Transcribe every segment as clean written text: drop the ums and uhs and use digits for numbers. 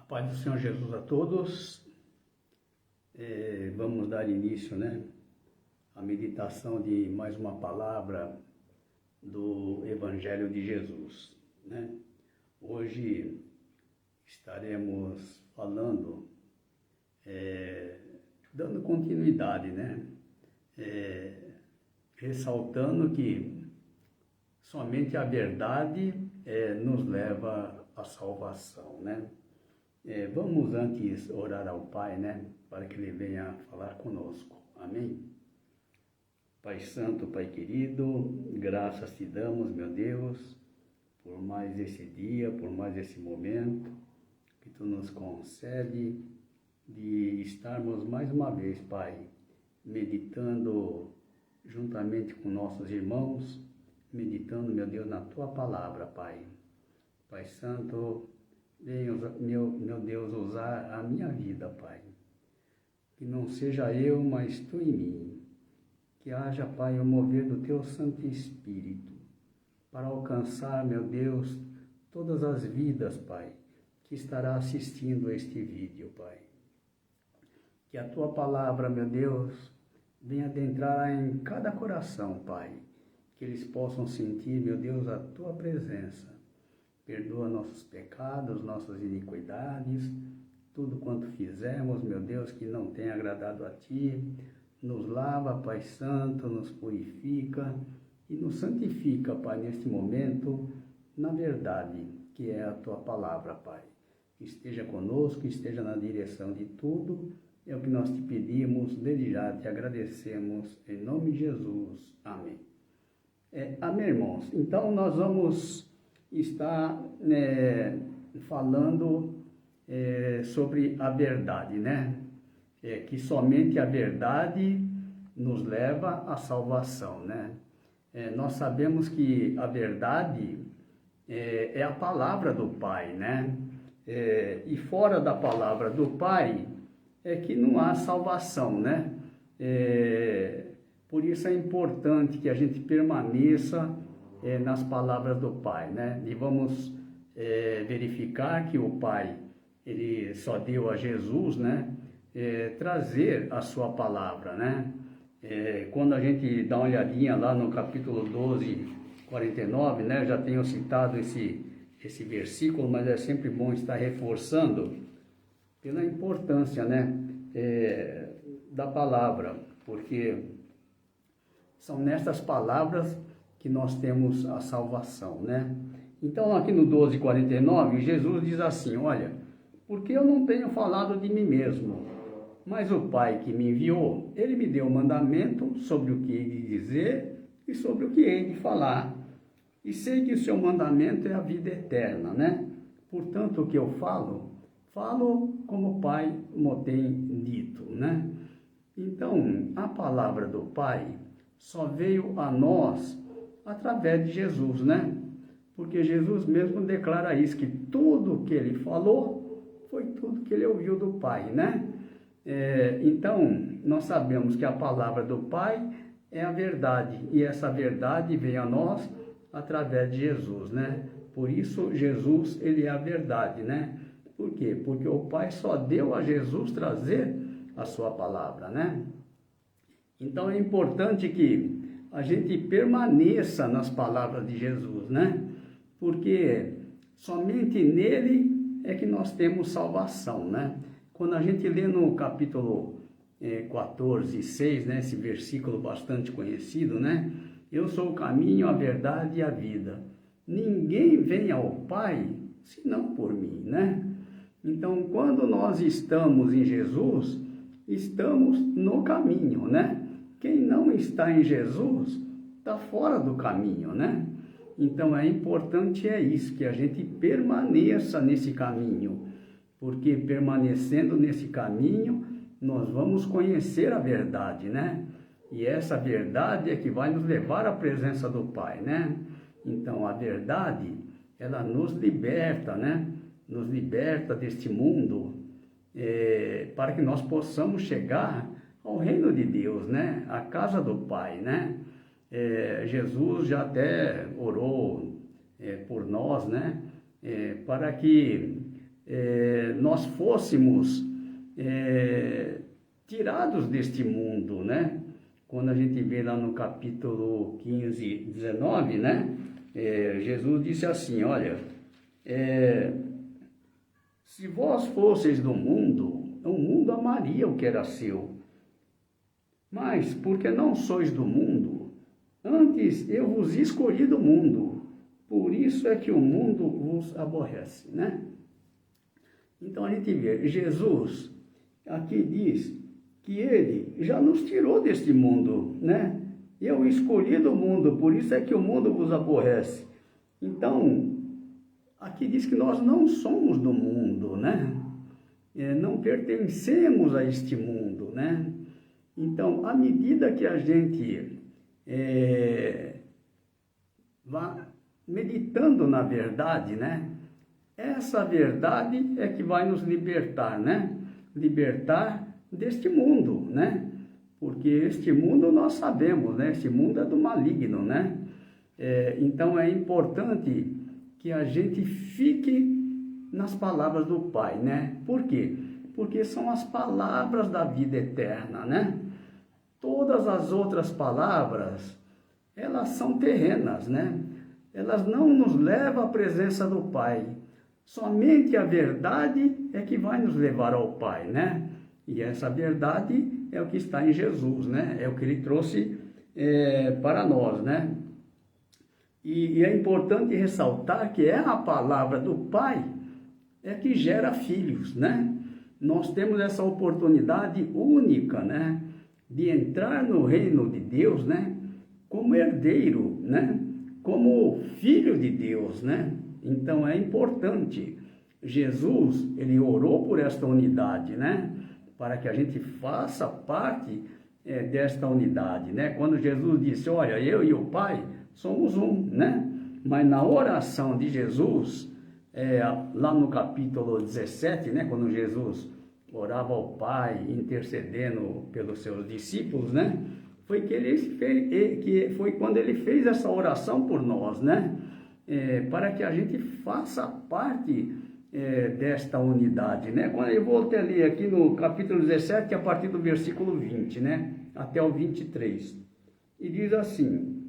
Paz do Senhor Jesus a todos. Vamos dar início, à meditação de mais uma palavra do Evangelho de Jesus, Hoje estaremos falando, dando continuidade, ressaltando que somente a verdade nos leva à salvação, Vamos antes orar ao Pai, para que Ele venha falar conosco. Amém? Pai Santo, Pai querido, graças te damos, meu Deus, por mais esse dia, por mais esse momento que Tu nos concede de estarmos mais uma vez, Pai, meditando juntamente com nossos irmãos, meditando, meu Deus, na Tua palavra, Pai. Pai Santo, venha, meu Deus, usar a minha vida, Pai. Que não seja eu, mas Tu em mim. Que haja, Pai, o mover do Teu Santo Espírito para alcançar, meu Deus, todas as vidas, Pai, que estará assistindo a este vídeo, Pai. Que a Tua palavra, meu Deus, venha adentrar em cada coração, Pai. Que eles possam sentir, meu Deus, a Tua presença. Perdoa nossos pecados, nossas iniquidades, tudo quanto fizemos, meu Deus, que não tenha agradado a Ti. Nos lava, Pai Santo, nos purifica e nos santifica, Pai, neste momento, na verdade, que é a Tua palavra, Pai. Esteja conosco, esteja na direção de tudo, é o que nós te pedimos, desde já te agradecemos, em nome de Jesus. Amém. Amém, irmãos. Então, nós vamos estar falando sobre a verdade, que somente a verdade nos leva à salvação, nós sabemos que a verdade é a palavra do Pai, e fora da palavra do Pai é que não há salvação, por isso é importante que a gente permaneça nas palavras do Pai, E vamos verificar que o Pai, Ele só deu a Jesus, trazer a sua palavra, quando a gente dá uma olhadinha lá no capítulo 12, 49, já tenho citado esse versículo, mas é sempre bom estar reforçando pela importância, da palavra, porque são nessas palavras que nós temos a salvação, Então, aqui no 12:49, Jesus diz assim, olha, porque eu não tenho falado de mim mesmo, mas o Pai que me enviou, Ele me deu um mandamento sobre o que hei de dizer e sobre o que hei de falar. E sei que o seu mandamento é a vida eterna, Portanto, o que eu falo como o Pai me tem dito, Então, a palavra do Pai só veio a nós através de Jesus, Porque Jesus mesmo declara isso, que tudo que Ele falou foi tudo que Ele ouviu do Pai, Então, nós sabemos que a palavra do Pai é a verdade, e essa verdade vem a nós através de Jesus, Por isso, Jesus, Ele é a verdade, Por quê? Porque o Pai só deu a Jesus trazer a sua palavra, Então, é importante que a gente permaneça nas palavras de Jesus, Porque somente nele é que nós temos salvação, Quando a gente lê no capítulo 14, 6, esse versículo bastante conhecido, Eu sou o caminho, a verdade e a vida. Ninguém vem ao Pai senão por mim, Então, quando nós estamos em Jesus, estamos no caminho, Quem não está em Jesus está fora do caminho, Então, é importante isso, que a gente permaneça nesse caminho, porque permanecendo nesse caminho, nós vamos conhecer a verdade, E essa verdade é que vai nos levar à presença do Pai, Então, a verdade, ela nos liberta, Nos liberta deste mundo, para que nós possamos chegar ao reino de Deus, a casa do Pai, Jesus já até orou por nós, para que nós fôssemos tirados deste mundo, né? Quando a gente vê lá no capítulo 15, 19, né? Jesus disse assim, olha, se vós fosseis do mundo, o mundo amaria o que era seu. Mas, porque não sois do mundo, antes eu vos escolhi do mundo, por isso é que o mundo vos aborrece, né? Então a gente vê, Jesus aqui diz que ele já nos tirou deste mundo, né? Eu escolhi do mundo, por isso é que o mundo vos aborrece. Então, aqui diz que nós não somos do mundo, né? Não pertencemos a este mundo, né? Então, à medida que a gente vá meditando na verdade, né? Essa verdade é que vai nos libertar, né? Libertar deste mundo, né? Porque este mundo nós sabemos, né? Este mundo é do maligno, né? Então é importante que a gente fique nas palavras do Pai, né? Por quê? Porque são as palavras da vida eterna, né? Todas as outras palavras, elas são terrenas, né? Elas não nos levam à presença do Pai. Somente a verdade é que vai nos levar ao Pai, né? E essa verdade é o que está em Jesus, né? É o que Ele trouxe para nós, né? E é importante ressaltar que é a palavra do Pai que gera filhos, né? Nós temos essa oportunidade única, né? De entrar no reino de Deus, né? Como herdeiro, né? Como filho de Deus, né? Então é importante. Jesus, ele orou por esta unidade, né? Para que a gente faça parte desta unidade, né? Quando Jesus disse, olha, eu e o Pai somos um, né? Mas na oração de Jesus, lá no capítulo 17, né? Quando Jesus orava ao Pai, intercedendo pelos seus discípulos, né? Foi que ele fez, foi quando ele fez essa oração por nós, né? Para que a gente faça parte desta unidade, né? Quando eu voltei a ler aqui no capítulo 17, a partir do versículo 20, né? Até o 23. E diz assim,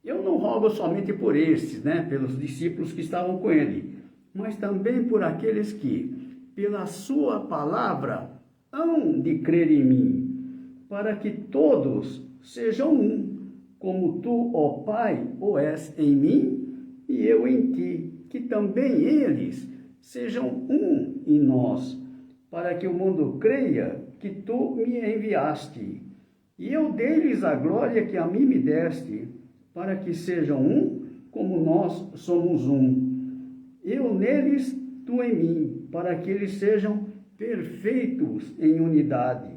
eu não rogo somente por estes, né? Pelos discípulos que estavam com ele, mas também por aqueles que, pela sua palavra, hão de crer em mim, para que todos sejam um, como tu, ó Pai, o és em mim e eu em ti, que também eles sejam um em nós, para que o mundo creia que tu me enviaste. E eu dei-lhes a glória que a mim me deste, para que sejam um, como nós somos um. Eu neles, tu em mim, para que eles sejam perfeitos em unidade,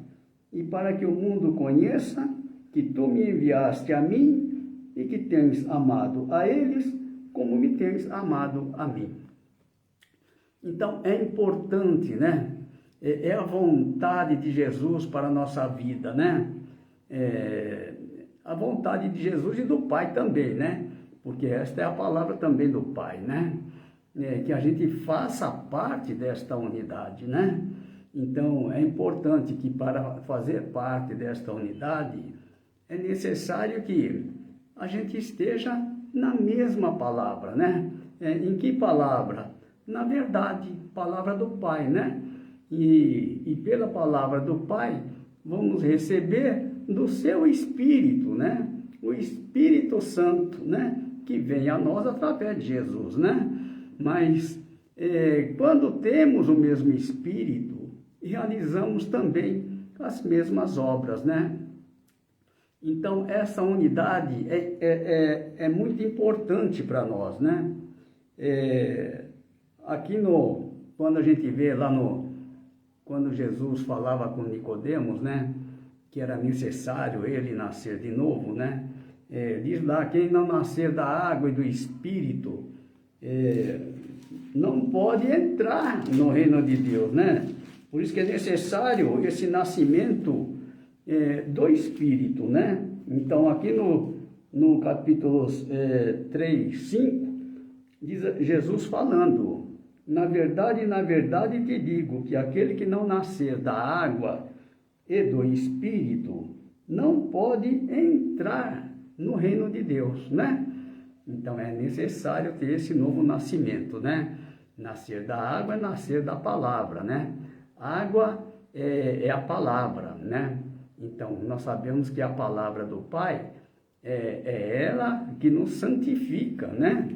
e para que o mundo conheça que tu me enviaste a mim e que tens amado a eles como me tens amado a mim. Então é importante, né? É a vontade de Jesus para a nossa vida, né? A vontade de Jesus e do Pai também, né? Porque esta é a palavra também do Pai, né? Que a gente faça parte desta unidade, né? Então, é importante que para fazer parte desta unidade, é necessário que a gente esteja na mesma palavra, né? Em que palavra? Na verdade, palavra do Pai, né? E pela palavra do Pai, vamos receber do seu Espírito, né? O Espírito Santo, né? Que vem a nós através de Jesus, né? Mas, quando temos o mesmo Espírito, realizamos também as mesmas obras, né? Então, essa unidade é muito importante para nós, né? Aqui quando a gente vê lá quando Jesus falava com Nicodemos, né? Que era necessário ele nascer de novo, né? Diz lá, quem não nascer da água e do Espírito, não pode entrar no reino de Deus, né? Por isso que é necessário esse nascimento do Espírito, né? Então, aqui no capítulo 3, 5, diz Jesus falando, na verdade te digo que aquele que não nascer da água e do Espírito não pode entrar no reino de Deus, né? Então é necessário ter esse novo nascimento, né? Nascer da água é nascer da palavra, né? Água é a palavra, né? Então nós sabemos que a palavra do Pai é ela que nos santifica, né?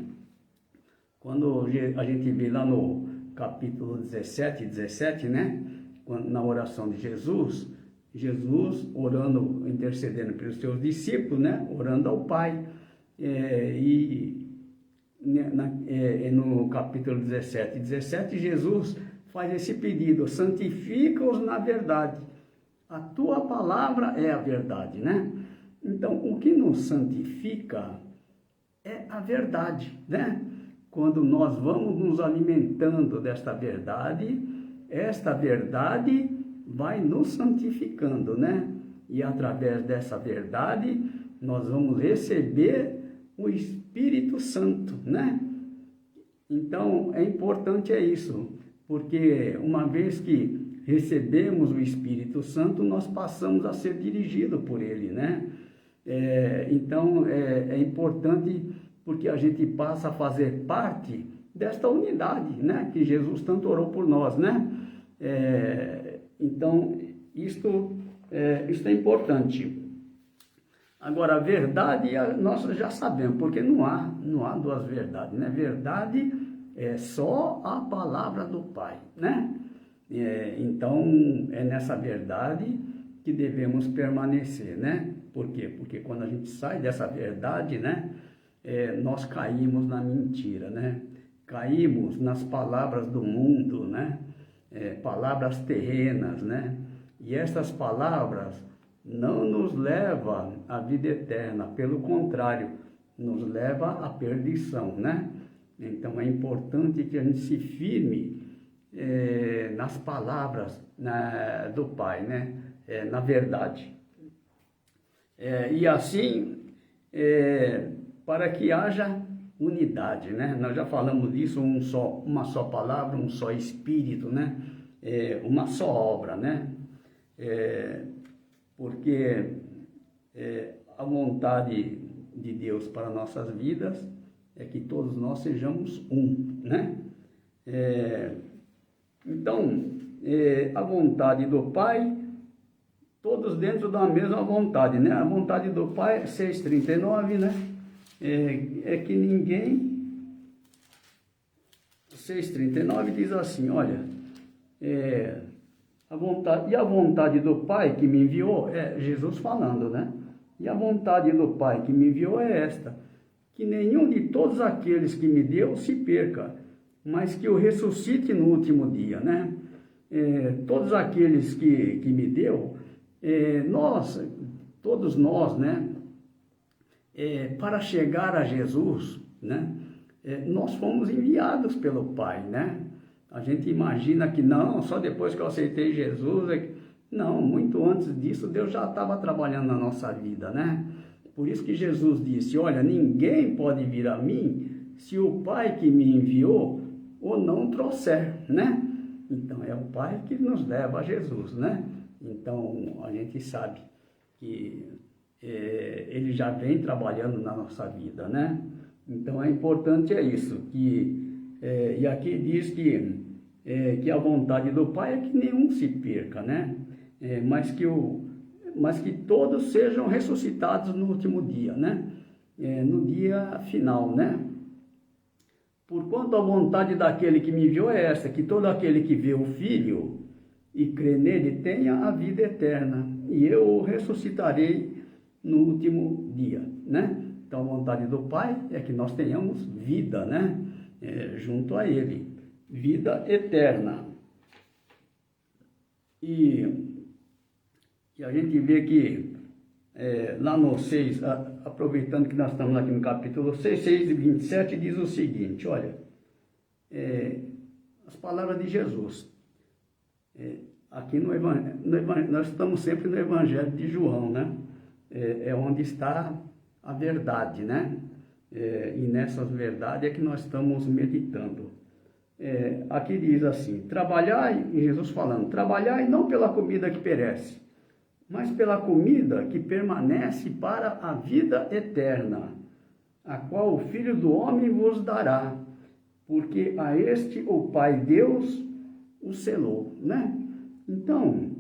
Quando a gente vê lá no capítulo 17, né? Na oração de Jesus orando, intercedendo pelos seus discípulos, né? Orando ao Pai. No capítulo 17, Jesus faz esse pedido: santifica-os na verdade. A tua palavra é a verdade, né? Então, o que nos santifica é a verdade, né? Quando nós vamos nos alimentando desta verdade, esta verdade vai nos santificando, né? E através dessa verdade, nós vamos receber o Espírito Santo, né? Então, é importante isso, porque uma vez que recebemos o Espírito Santo, nós passamos a ser dirigidos por ele, né? Então, é importante porque a gente passa a fazer parte desta unidade, né? Que Jesus tanto orou por nós, né? Então, isto é importante. Agora, a verdade nós já sabemos, porque não há duas verdades, né? Verdade é só a palavra do Pai, né? Então, é nessa verdade que devemos permanecer, né? Por quê? Porque quando a gente sai dessa verdade, né? Nós caímos na mentira, né? Caímos nas palavras do mundo, né? Palavras terrenas, né? E essas palavras não nos levam à vida eterna, pelo contrário, nos leva à perdição, né? Então é importante que a gente se firme nas palavras do Pai, né? Na verdade. E assim, para que haja unidade, né? Nós já falamos disso, uma só palavra, um só Espírito, né? Uma só obra, né? Porque a vontade de Deus para nossas vidas é que todos nós sejamos um, né? Então, a vontade do Pai, todos dentro da mesma vontade, né? A vontade do Pai, 6,39, né? Que ninguém... 6,39 diz assim, olha... a vontade do Pai que me enviou, Jesus falando, né? E a vontade do Pai que me enviou é esta, que nenhum de todos aqueles que me deu se perca, mas que o ressuscite no último dia, né? Todos aqueles que me deu, todos nós, né? Para chegar a Jesus, né? Nós fomos enviados pelo Pai, né? A gente imagina que não, só depois que eu aceitei Jesus, não, muito antes disso, Deus já estava trabalhando na nossa vida, né? Por isso que Jesus disse, olha, ninguém pode vir a mim se o Pai que me enviou o não trouxer, né? Então, é o Pai que nos leva a Jesus, né? Então, a gente sabe que Ele já vem trabalhando na nossa vida, né? Então, é importante isso, e aqui diz que a vontade do Pai é que nenhum se perca, né? Mas que todos sejam ressuscitados no último dia, né? No dia final, né? Porquanto a vontade daquele que me enviou é esta, que todo aquele que vê o Filho e crê nele tenha a vida eterna, e eu o ressuscitarei no último dia, né? Então, a vontade do Pai é que nós tenhamos vida, né? Junto a Ele, vida eterna. E a gente vê que lá no 6, aproveitando que nós estamos aqui no capítulo 6, 6:27, diz o seguinte, olha, as palavras de Jesus. Aqui no Evangelho, nós estamos sempre no Evangelho de João, né? Onde está a verdade, né? E nessas verdades é que nós estamos meditando. aqui diz assim, trabalhai, Jesus falando, trabalhai não pela comida que perece, mas pela comida que permanece para a vida eterna, a qual o Filho do Homem vos dará, porque a este o Pai Deus o selou, né? Então,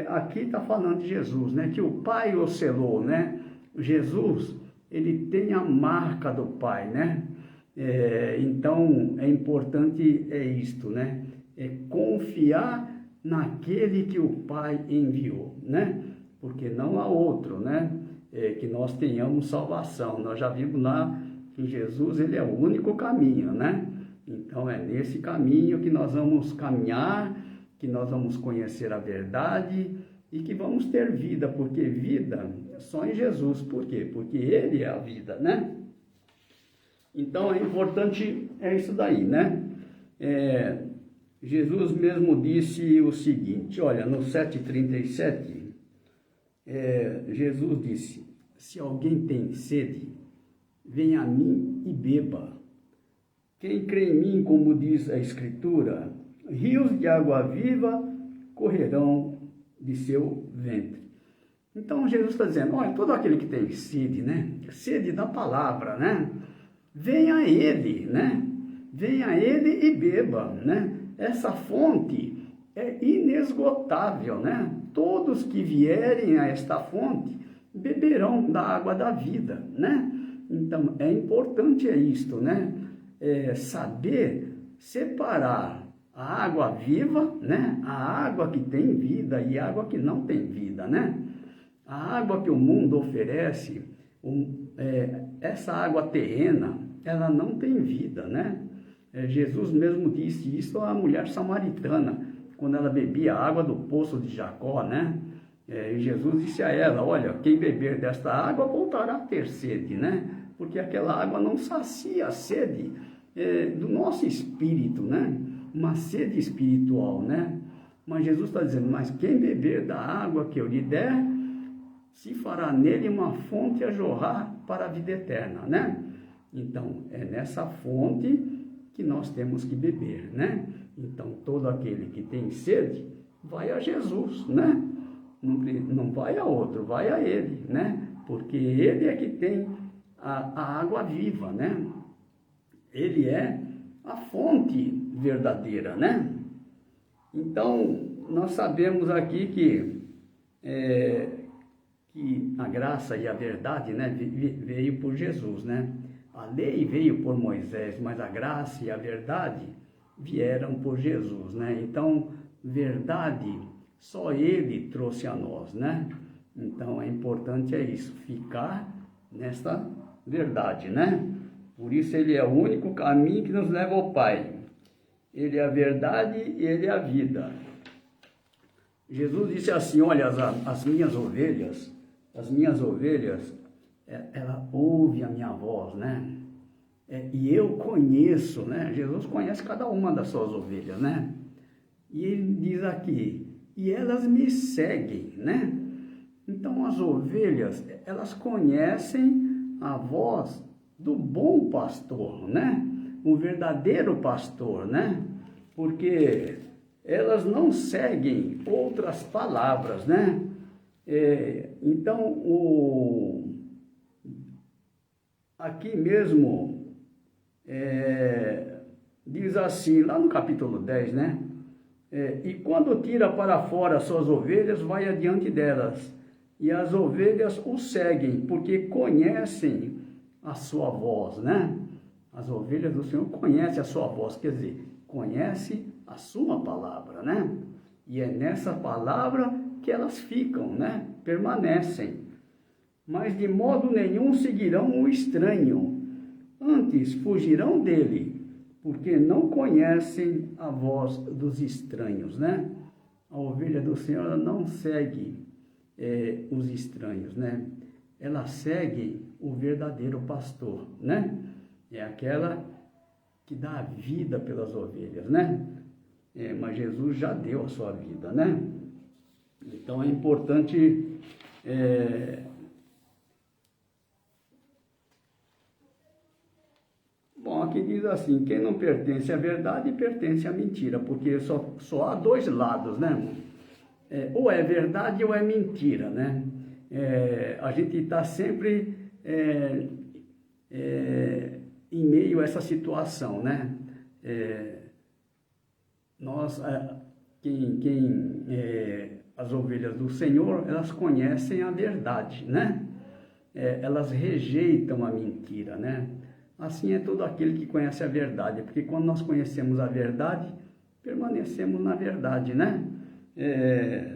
aqui está falando de Jesus, né? Que o Pai o selou, né? Jesus, ele tem a marca do Pai, né? Então, é importante isto, né? É confiar naquele que o Pai enviou, né? Porque não há outro, né? Que nós tenhamos salvação. Nós já vimos lá que Jesus, ele é o único caminho, né? Então, é nesse caminho que nós vamos caminhar, que nós vamos conhecer a verdade e que vamos ter vida, porque vida é só em Jesus. Por quê? Porque Ele é a vida, né? Então, é importante, isso daí, né? Jesus mesmo disse o seguinte, olha, no 7,37, Jesus disse, se alguém tem sede, venha a mim e beba. Quem crê em mim, como diz a Escritura, rios de água viva correrão de seu ventre. Então, Jesus está dizendo, olha, todo aquele que tem sede, né? Sede da palavra, né? Venha a Ele, né? Venha a Ele e beba, né? Essa fonte é inesgotável, né? Todos que vierem a esta fonte beberão da água da vida, né? Então, é importante isto, né? Saber separar a água viva, né? A água que tem vida e a água que não tem vida, né? A água que o mundo oferece, essa água terrena, ela não tem vida, né? Jesus mesmo disse isso à mulher samaritana, quando ela bebia a água do poço de Jacó, né? Jesus disse a ela, olha, quem beber desta água voltará a ter sede, né? Porque aquela água não sacia a sede do nosso espírito, né? Uma sede espiritual, né? Mas Jesus está dizendo, mas quem beber da água que eu lhe der, se fará nele uma fonte a jorrar para a vida eterna, né? Então, é nessa fonte que nós temos que beber, né? Então, todo aquele que tem sede, vai a Jesus, né? Não vai a outro, vai a Ele, né? Porque Ele é que tem a água viva, né? Ele é a fonte verdadeira, né? Então, nós sabemos aqui que a graça e a verdade, né, veio por Jesus, né? A lei veio por Moisés, mas a graça e a verdade vieram por Jesus, né? Então, verdade, só Ele trouxe a nós, né? Então, é importante isso, ficar nessa verdade, né? Por isso, Ele é o único caminho que nos leva ao Pai. Ele é a verdade e Ele é a vida. Jesus disse assim, olha, as minhas ovelhas, ela ouve a minha voz, né? E eu conheço, né? Jesus conhece cada uma das suas ovelhas, né? E ele diz aqui, e elas me seguem, né? Então as ovelhas, elas conhecem a voz do bom pastor, né? O verdadeiro pastor, né? Porque elas não seguem outras palavras, né? Então, aqui mesmo, diz assim, lá no capítulo 10, né? E quando tira para fora as suas ovelhas, vai adiante delas, e as ovelhas o seguem, porque conhecem a sua voz, né? As ovelhas do Senhor conhecem a sua voz, quer dizer, conhece a sua palavra, né? E é nessa palavra que elas ficam, né? Permanecem. Mas de modo nenhum seguirão o estranho, antes fugirão dele, porque não conhecem a voz dos estranhos, né? A ovelha do Senhor, ela não segue os estranhos, né? Ela segue o verdadeiro pastor, né? É aquela que dá a vida pelas ovelhas, né? Mas Jesus já deu a sua vida, né? Então é importante bom, aqui diz assim, quem não pertence à verdade, pertence à mentira, porque só há dois lados, né, irmão? Ou é verdade ou é mentira, né? A gente está sempre em meio a essa situação, né? As ovelhas do Senhor, elas conhecem a verdade, né? Elas rejeitam a mentira, né? Assim é todo aquele que conhece a verdade, porque quando nós conhecemos a verdade, permanecemos na verdade, né?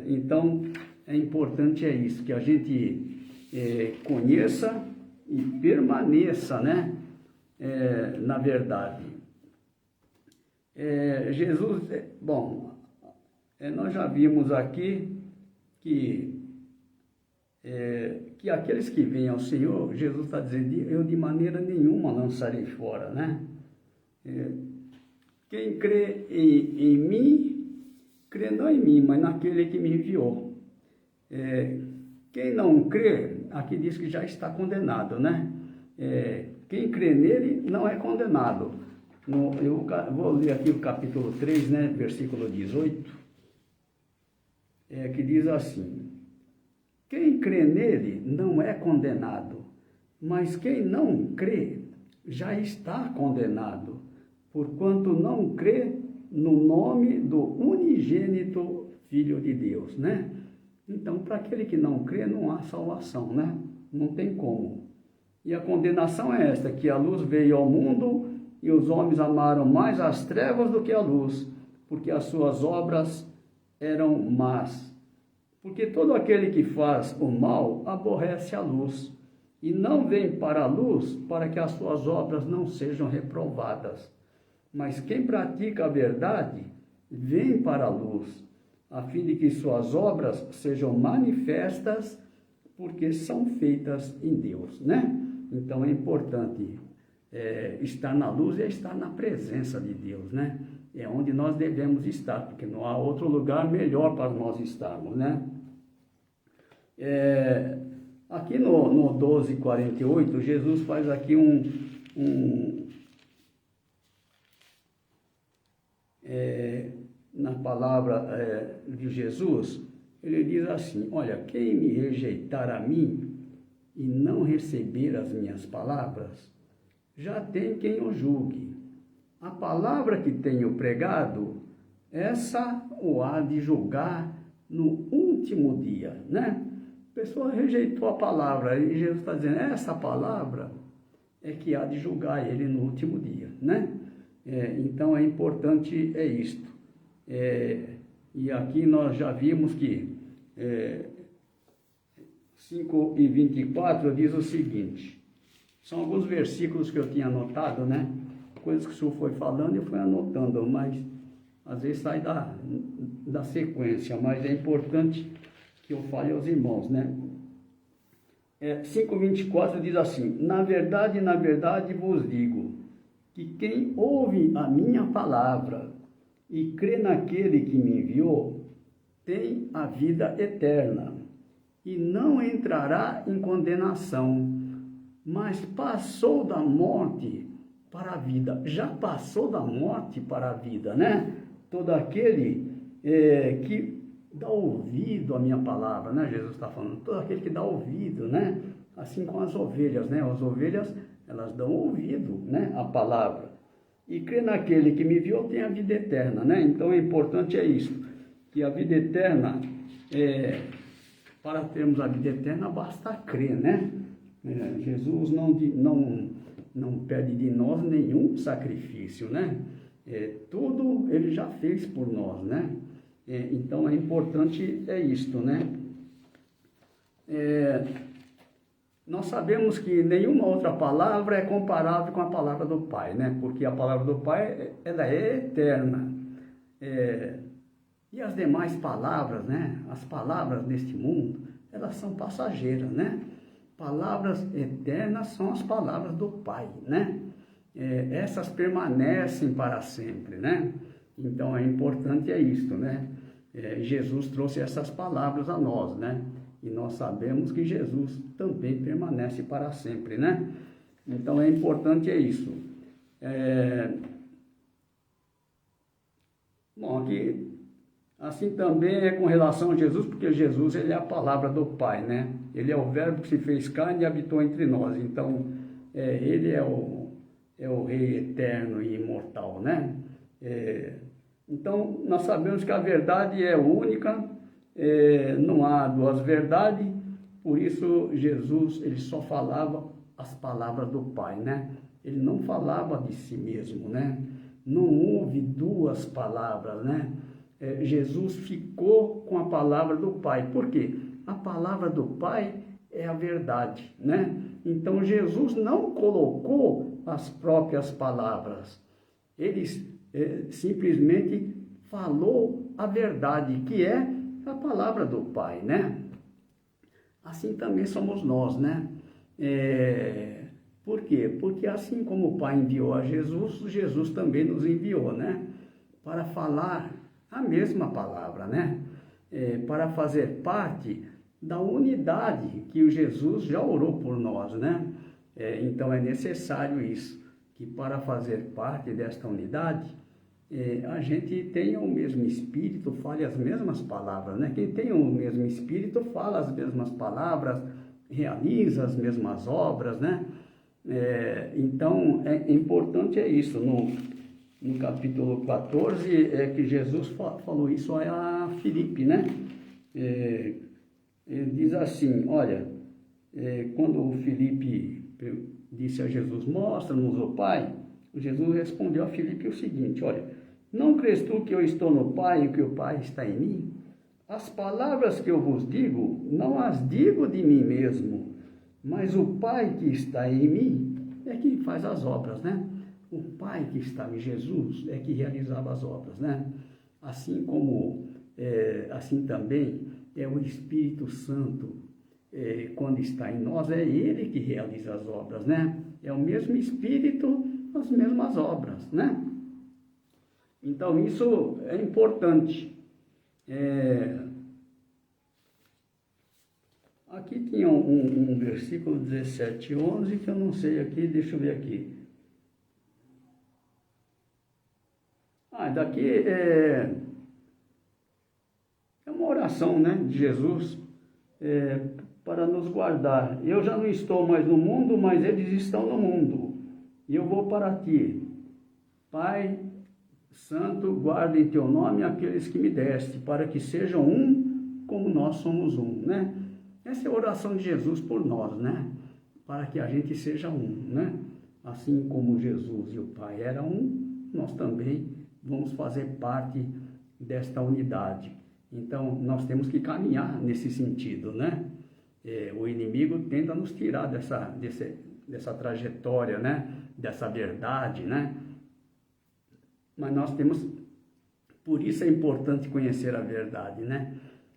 Então, é importante isso, que a gente conheça e permaneça, né? Na verdade. Jesus, nós já vimos aqui que aqueles que vêm ao Senhor, Jesus está dizendo, eu de maneira nenhuma lançarei fora, né? Quem crê em mim, crê não em mim, mas naquele que me enviou. Quem não crê, aqui diz que já está condenado, né? Quem crê nele não é condenado. Eu vou ler aqui o capítulo 3, né, versículo 18, que diz assim: quem crê nele não é condenado, mas quem não crê já está condenado, porquanto não crê no nome do unigênito Filho de Deus, né? Então, para aquele que não crê, não há salvação, né? Não tem como. E a condenação é esta, que a luz veio ao mundo e os homens amaram mais as trevas do que a luz, porque as suas obras eram más. Porque todo aquele que faz o mal aborrece a luz, e não vem para a luz para que as suas obras não sejam reprovadas. Mas quem pratica a verdade, vem para a luz, a fim de que suas obras sejam manifestas, porque são feitas em Deus, né? Então é importante estar na luz é estar na presença de Deus, né? É onde nós devemos estar, porque não há outro lugar melhor para nós estarmos, né? Aqui no 12:48, Jesus faz aqui na palavra de Jesus, ele diz assim: olha, quem me rejeitar a mim e não receber as minhas palavras, já tem quem o julgue. A palavra que tenho pregado, essa o há de julgar no último dia, né? A pessoa rejeitou a palavra e Jesus está dizendo, essa palavra é que há de julgar ele no último dia, né? Então é importante isto. E aqui nós já vimos que 5:24 diz o seguinte, são alguns versículos que eu tinha anotado, né? Coisas que o senhor foi falando e eu fui anotando, mas às vezes sai da sequência, mas é importante que eu fale aos irmãos, né? 5:24 diz assim, na verdade vos digo, que quem ouve a minha palavra e crê naquele que me enviou, tem a vida eterna, e não entrará em condenação, mas passou da morte para a vida. Já passou da morte para a vida, né? Todo aquele que dá ouvido à minha palavra, né? Jesus está falando, todo aquele que dá ouvido, né? Assim como as ovelhas, né? As ovelhas, elas dão ouvido, né? À palavra. E crê naquele que me viu tem a vida eterna, né? Então é importante isso, que a vida eterna, para termos a vida eterna, basta crer, né? Jesus não pede de nós nenhum sacrifício, né? Tudo ele já fez por nós, né? Então é importante isto, né? Nós sabemos que nenhuma outra palavra é comparável com a palavra do Pai, né? Porque a palavra do Pai, ela é eterna. E as demais palavras, né? As palavras deste mundo, elas são passageiras, né? Palavras eternas são as palavras do Pai, né? Essas permanecem para sempre, né? Então é importante isto, né? Jesus trouxe essas palavras a nós, né? E nós sabemos que Jesus também permanece para sempre, né? Então é importante isso. Bom, aqui, assim também é com relação a Jesus, porque Jesus, ele é a palavra do Pai, né? Ele é o verbo que se fez carne e habitou entre nós. Então, ele é o Rei eterno e imortal, né? Então, nós sabemos que a verdade é única, não há duas verdades, por isso Jesus, ele só falava as palavras do Pai, né? Ele não falava de si mesmo, né? Não houve duas palavras, né? Jesus ficou com a palavra do Pai. Por quê? A palavra do Pai é a verdade, né? Então Jesus não colocou as próprias palavras. Ele simplesmente falou a verdade, que é a palavra do Pai, né? Assim também somos nós, né? Por quê? Porque assim como o Pai enviou a Jesus, Jesus também nos enviou, né? Para falar a mesma palavra, né? Para fazer parte da unidade que o Jesus já orou por nós, né? Então é necessário isso, que para fazer parte desta unidade, a gente tenha o mesmo Espírito, fale as mesmas palavras, né? Quem tem o mesmo Espírito fala as mesmas palavras, realiza as mesmas obras, né? Então, importante é isso. No capítulo 14, é que Jesus falou isso a Filipe, né? Ele diz assim, olha, quando o Filipe disse a Jesus, mostra-nos o Pai, Jesus respondeu a Filipe o seguinte, olha, não crês tu que eu estou no Pai e que o Pai está em mim? As palavras que eu vos digo, não as digo de mim mesmo, mas o Pai que está em mim é que faz as obras, né? O Pai que estava em Jesus é que realizava as obras, né? Assim como, assim também é o Espírito Santo, quando está em nós, é Ele que realiza as obras, né? É o mesmo Espírito, as mesmas obras, né? Então, isso é importante. Aqui tinha um versículo 17, 11, que eu não sei aqui, deixa eu ver aqui. Daqui é uma oração, né, de Jesus, para nos guardar. Eu já não estou mais no mundo, mas eles estão no mundo. E eu vou para ti. Pai Santo, guarda em teu nome aqueles que me deste, para que sejam um como nós somos um, né? Essa é a oração de Jesus por nós, né? Para que a gente seja um, né? Assim como Jesus e o Pai eram um, nós também vamos fazer parte desta unidade. Então, nós temos que caminhar nesse sentido, né? O inimigo tenta nos tirar dessa trajetória, né? Dessa verdade, né? Mas nós temos, por isso é importante conhecer a verdade, né?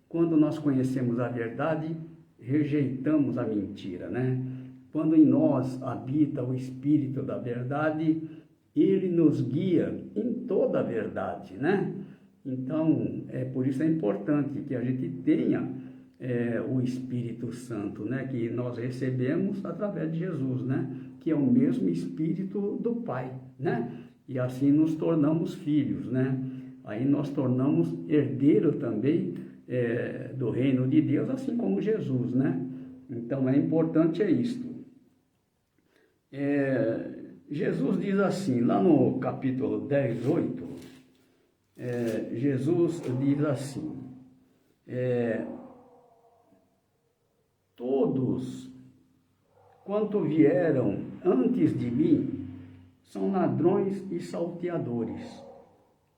Quando nós conhecemos a verdade, rejeitamos a mentira, né? Quando em nós habita o Espírito da verdade, ele nos guia em toda a verdade, né? Então, por isso é importante que a gente tenha o Espírito Santo, né? Que nós recebemos através de Jesus, né? Que é o mesmo Espírito do Pai, né? E assim nos tornamos filhos, né? Aí nós tornamos herdeiro também do reino de Deus, assim como Jesus, né? Então é importante isto. Jesus diz assim, lá no capítulo 10, 8, Jesus diz assim, todos quanto vieram antes de mim são ladrões e salteadores,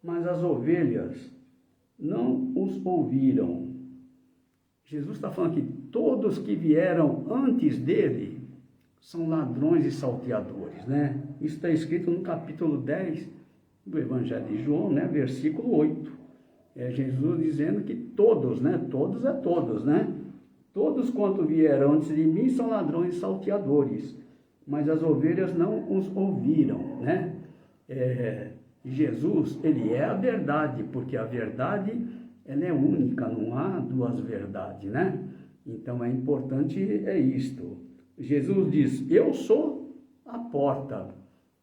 mas as ovelhas não os ouviram. Jesus está falando que todos que vieram antes dele são ladrões e salteadores, né? Isso está escrito no capítulo 10 do Evangelho de João, né? Versículo 8. Jesus dizendo que todos, né? Todos é todos, né? Todos quanto vieram antes de mim são ladrões e salteadores, mas as ovelhas não os ouviram, né? Jesus, ele é a verdade, porque a verdade, ela é única, não há duas verdades, né? Então, é importante isto. Jesus diz, eu sou a porta.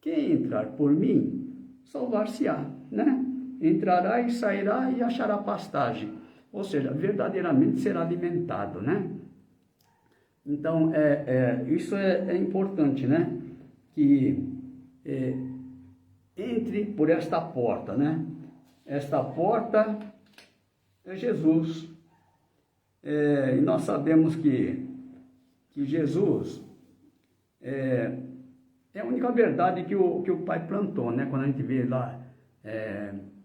quem entrar por mim, salvar-se-á, né? Entrará e sairá e achará pastagem, ou seja, verdadeiramente será alimentado, né? Então, isso é importante, né? Que entre por esta porta, né? Esta porta é Jesus. E nós sabemos que Jesus é a única verdade que o Pai plantou, né? Quando a gente vê lá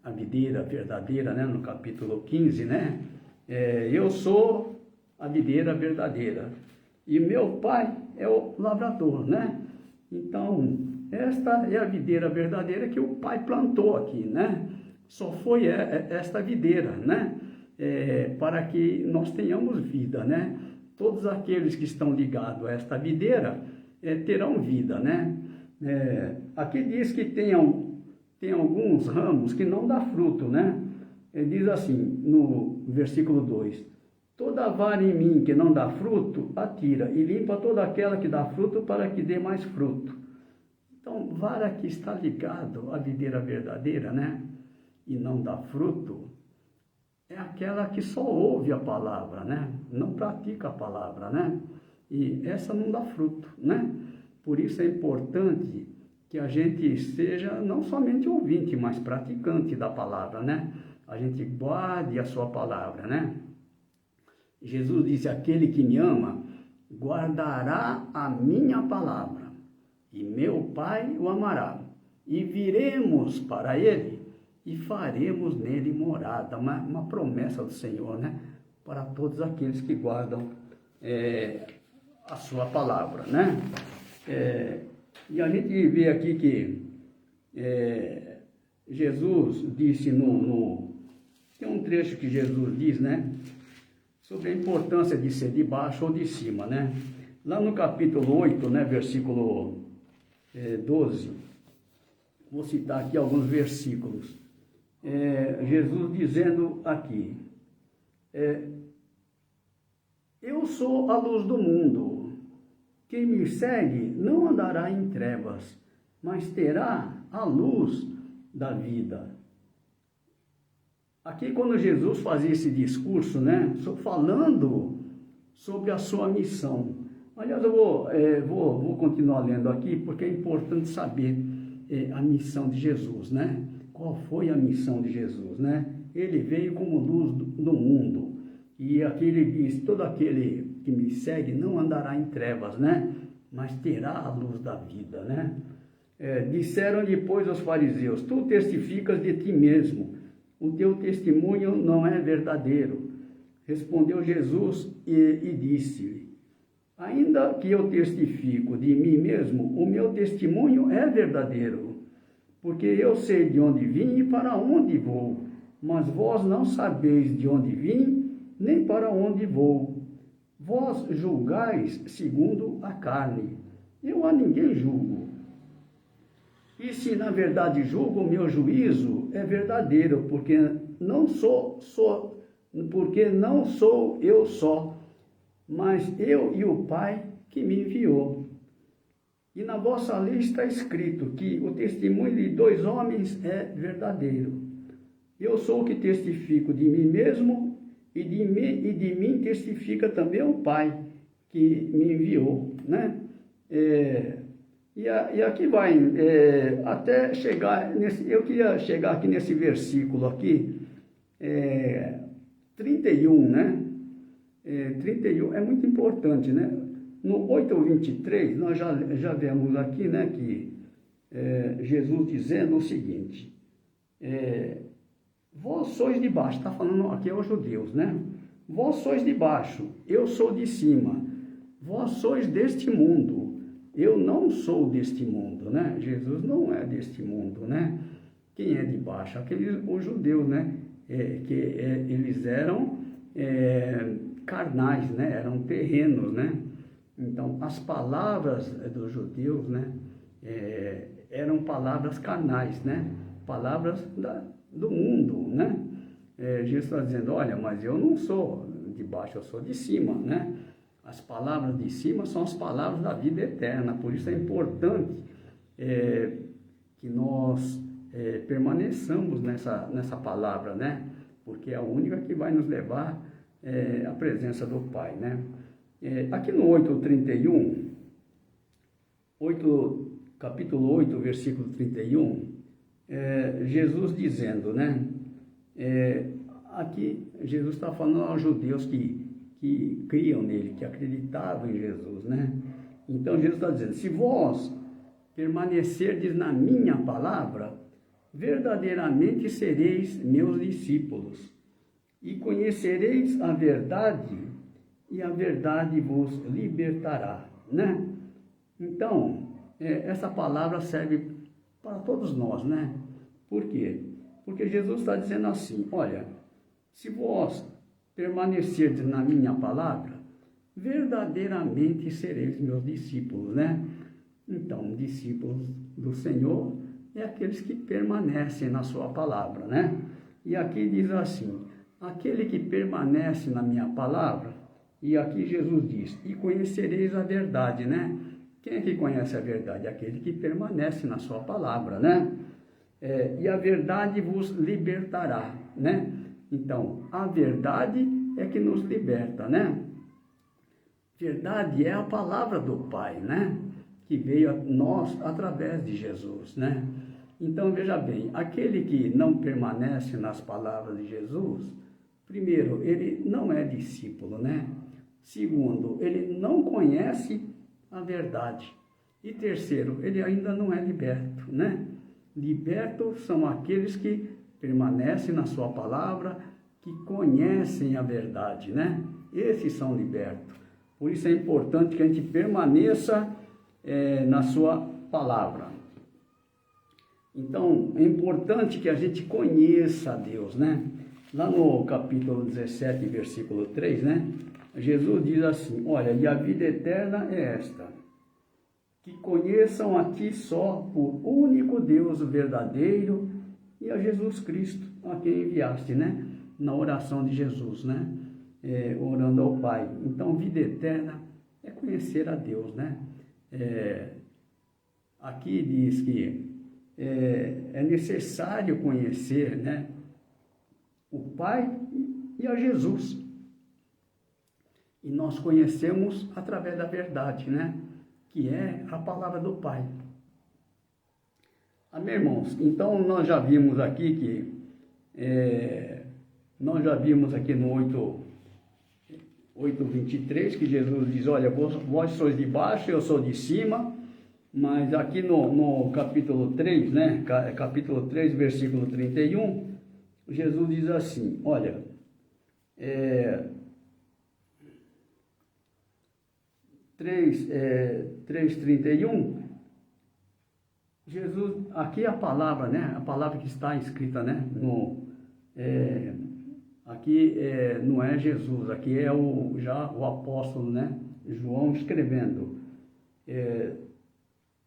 a videira verdadeira, né? No capítulo 15, né? Eu sou a videira verdadeira e meu Pai é o lavrador, né? Então, esta é a videira verdadeira que o Pai plantou aqui, né? Só foi esta videira, né? Para que nós tenhamos vida, né? Todos aqueles que estão ligados a esta videira terão vida, né? Aqui diz que tem alguns ramos que não dá fruto, né? Diz assim, no versículo 2, toda vara em mim que não dá fruto, atira, e limpa toda aquela que dá fruto para que dê mais fruto. Então, vara que está ligado à videira verdadeira, né? E não dá fruto, é aquela que só ouve a palavra, né? Não pratica a palavra, né? E essa não dá fruto, né? Por isso é importante que a gente seja não somente ouvinte, mas praticante da palavra, né? A gente guarde a sua palavra, né? Jesus disse, aquele que me ama, guardará a minha palavra, e meu Pai o amará, e viremos para ele, e faremos nele morada, uma promessa do Senhor, né? Para todos aqueles que guardam a sua palavra, né? E a gente vê aqui que Jesus disse tem um trecho que Jesus diz, né? Sobre a importância de ser de baixo ou de cima, né? Lá no capítulo 8, né? Versículo 12, vou citar aqui alguns versículos. Jesus dizendo aqui, eu sou a luz do mundo, quem me segue não andará em trevas, mas terá a luz da vida. Aqui quando Jesus fazia esse discurso, né, falando sobre a sua missão. Aliás, eu vou continuar lendo aqui, porque é importante saber a missão de Jesus, né? Qual foi a missão de Jesus, né? Ele veio como luz do mundo. E aqui ele diz, todo aquele que me segue não andará em trevas, né? Mas terá a luz da vida, né? Disseram depois os fariseus, tu testificas de ti mesmo, o teu testemunho não é verdadeiro. Respondeu Jesus e disse-lhe, ainda que eu testifico de mim mesmo, o meu testemunho é verdadeiro, porque eu sei de onde vim e para onde vou, mas vós não sabeis de onde vim, nem para onde vou. Vós julgais segundo a carne, eu a ninguém julgo. E se na verdade julgo, o meu juízo é verdadeiro, porque não sou eu só, mas eu e o Pai que me enviou. E na vossa lei está escrito que o testemunho de dois homens é verdadeiro. Eu sou o que testifico de mim mesmo, e de mim testifica também o Pai que me enviou, né? E aqui vai, até chegar eu queria chegar aqui nesse versículo aqui, 31, né? 31 é muito importante, né? No 8:23, nós já vemos aqui, né, que Jesus dizendo o seguinte, vós sois de baixo, está falando aqui aos judeus, né? Vós sois de baixo, eu sou de cima, vós sois deste mundo, eu não sou deste mundo, né? Jesus não é deste mundo, né? Quem é de baixo? Os judeus, né? Eles eram carnais, né? Eram terrenos, né? Então, as palavras dos judeus, né? Eram palavras carnais, né? Palavras do mundo, né? Jesus está dizendo, olha, mas eu não sou de baixo, eu sou de cima, né? As palavras de cima são as palavras da vida eterna, por isso é importante que nós permaneçamos nessa palavra, né? Porque é a única que vai nos levar à presença do Pai, né? Aqui no 8:31, capítulo 8, versículo 31, Jesus dizendo, né? Aqui Jesus está falando aos judeus que criam nele, que acreditavam em Jesus, né? Então Jesus está dizendo, se vós permanecerdes na minha palavra, verdadeiramente sereis meus discípulos, e conhecereis a verdade, e a verdade vos libertará, né? Então, essa palavra serve para todos nós, né? Por quê? Porque Jesus está dizendo assim, olha, se vós permanecerdes na minha palavra, verdadeiramente sereis meus discípulos, né? Então, discípulos do Senhor é aqueles que permanecem na sua palavra, né? E aqui diz assim, aquele que permanece na minha palavra, e aqui Jesus diz, e conhecereis a verdade, né? Quem é que conhece a verdade? Aquele que permanece na sua palavra, né? E a verdade vos libertará, né? Então, a verdade é que nos liberta, né? Verdade é a palavra do Pai, né? Que veio a nós através de Jesus, né? Então, veja bem, aquele que não permanece nas palavras de Jesus, primeiro, ele não é discípulo, né? Segundo, ele não conhece a verdade. E terceiro, ele ainda não é liberto, né? Libertos são aqueles que permanecem na sua palavra, que conhecem a verdade, né? Esses são libertos. Por isso é importante que a gente permaneça na sua palavra. Então, é importante que a gente conheça a Deus, né? Lá no capítulo 17, versículo 3, né? Jesus diz assim, olha, e a vida eterna é esta, que conheçam a ti só, o único Deus verdadeiro, e a Jesus Cristo, a quem enviaste, né? Na oração de Jesus, né? Orando ao Pai. Então, vida eterna é conhecer a Deus, né? Aqui diz que é necessário conhecer, né? O Pai e a Jesus. E nós conhecemos através da verdade, né? Que é a palavra do Pai. Amém, irmãos? Então, nós já vimos aqui no 8:23, que Jesus diz, olha, vós sois de baixo, eu sou de cima, mas aqui no capítulo 3, né? Capítulo 3, versículo 31, Jesus diz assim, olha, 3:31, Jesus, aqui a palavra, né? A palavra que está escrita, né? Aqui não é Jesus, aqui é já o apóstolo, né? João escrevendo.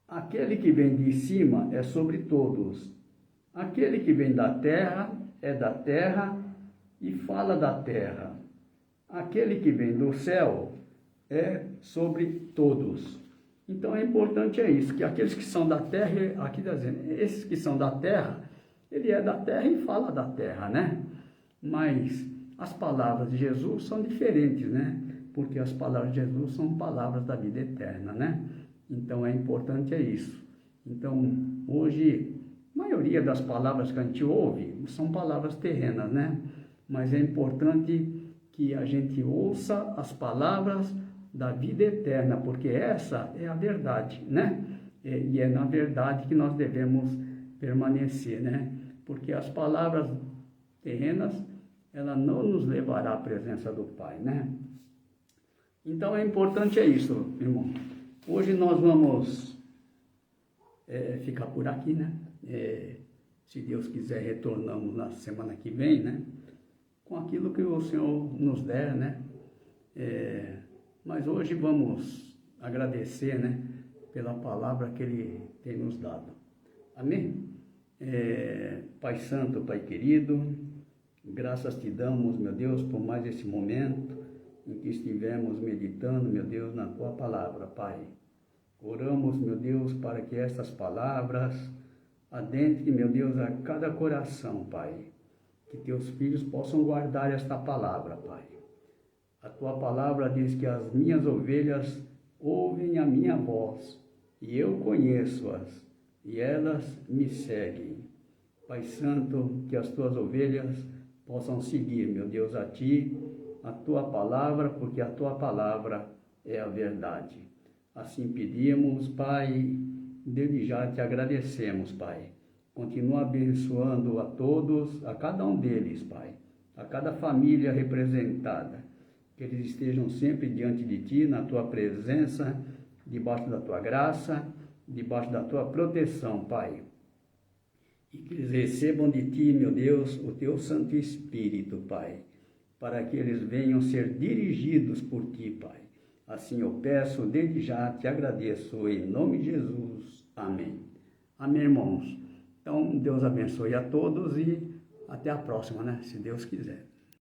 Aquele que vem de cima é sobre todos. Aquele que vem da terra é da terra e fala da terra. Aquele que vem do céu é sobre todos. Então é importante isso, que aqueles que são da terra, aqui está dizendo, esses que são da terra, ele é da terra e fala da terra, né? Mas as palavras de Jesus são diferentes, né? Porque as palavras de Jesus são palavras da vida eterna, né? Então é importante isso. Então, hoje, a maioria das palavras que a gente ouve são palavras terrenas, né? Mas é importante que a gente ouça as palavras da vida eterna, porque essa é a verdade, né? E é na verdade que nós devemos permanecer, né? Porque as palavras terrenas, ela não nos levará à presença do Pai, né? Então é importante isso, irmão. Hoje nós vamos ficar por aqui, né? Se Deus quiser, retornamos na semana que vem, né? Com aquilo que o Senhor nos der, né? Mas hoje vamos agradecer, né? Pela palavra que Ele tem nos dado. Amém? Pai Santo, Pai querido, graças te damos, meu Deus, por mais esse momento em que estivemos meditando, meu Deus, na Tua palavra, Pai. Oramos, meu Deus, para que estas palavras adentre, meu Deus, a cada coração, Pai, que teus filhos possam guardar esta palavra, Pai. A tua palavra diz que as minhas ovelhas ouvem a minha voz, e eu conheço-as, e elas me seguem. Pai Santo, que as tuas ovelhas possam seguir, meu Deus, a ti, a tua palavra, porque a tua palavra é a verdade. Assim pedimos, Pai, desde já te agradecemos, Pai. Continua abençoando a todos, a cada um deles, Pai, a cada família representada, que eles estejam sempre diante de ti, na tua presença, debaixo da tua graça, debaixo da tua proteção, Pai. E que eles recebam de ti, meu Deus, o teu Santo Espírito, Pai, para que eles venham ser dirigidos por ti, Pai. Assim eu peço, desde já te agradeço, em nome de Jesus. Amém. Amém, irmãos. Então, Deus abençoe a todos e até a próxima, né? Se Deus quiser.